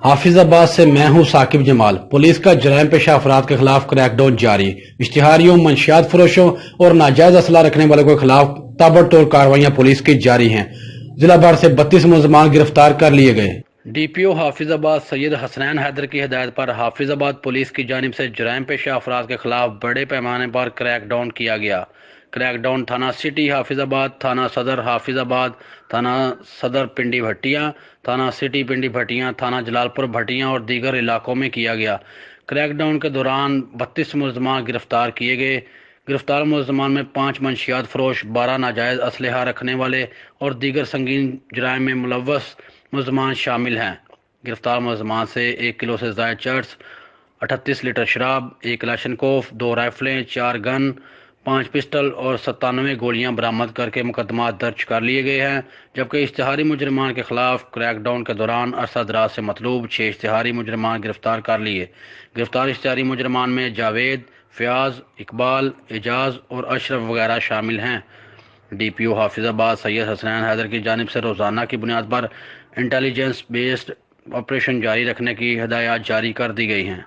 حافظ آباد سے میں ہوں ثاقب جمال۔ پولیس کا جرائم پیشہ افراد کے خلاف کریک ڈاؤن جاری۔ اشتہاریوں، منشیات فروشوں اور ناجائز اسلحہ رکھنے والوں کے خلاف تابڑتوڑ کارروائیاں پولیس کی جاری ہیں۔ ضلع بھر سے 32 ملزمان گرفتار کر لیے گئے۔ ڈی پی او حافظ آباد سید حسنین حیدر کی ہدایت پر حافظ آباد پولیس کی جانب سے جرائم پیشہ افراد کے خلاف بڑے پیمانے پر کریک ڈاؤن کیا گیا۔ کریک ڈاؤن تھانہ سٹی حافظ آباد، تھانہ صدر حافظ آباد، تھانہ صدر پنڈی بھٹیاں، تھانہ سٹی پنڈی بھٹیاں، تھانہ جلال پور بھٹیاں اور دیگر علاقوں میں کیا گیا۔ کریک ڈاؤن کے دوران 32 ملزمان گرفتار کیے گئے۔ گرفتار ملزمان میں 5 منشیات فروش، 12 ناجائز اسلحہ رکھنے والے اور دیگر سنگین جرائم میں ملوث ملزمان شامل ہیں۔ گرفتار ملزمان سے 1 کلو سے زائد چرس، 38 لیٹر شراب، 1 کلاشنکوف، 2 رائفلیں، 4 گن، 5 پسٹل اور 97 گولیاں برآمد کر کے مقدمات درج کر لیے گئے ہیں، جبکہ اشتہاری مجرمان کے خلاف کریک ڈاؤن کے دوران عرصہ دراز سے مطلوب 6 اشتہاری مجرمان گرفتار کر لیے۔ گرفتار اشتہاری مجرمان میں جاوید، فیاض، اقبال، اعجاز اور اشرف وغیرہ شامل ہیں۔ ڈی پی او حافظ آباد سید حسنین حیدر کی جانب سے روزانہ کی بنیاد پر انٹیلیجنس بیسڈ آپریشن جاری رکھنے کی ہدایات جاری کر دی گئی ہیں۔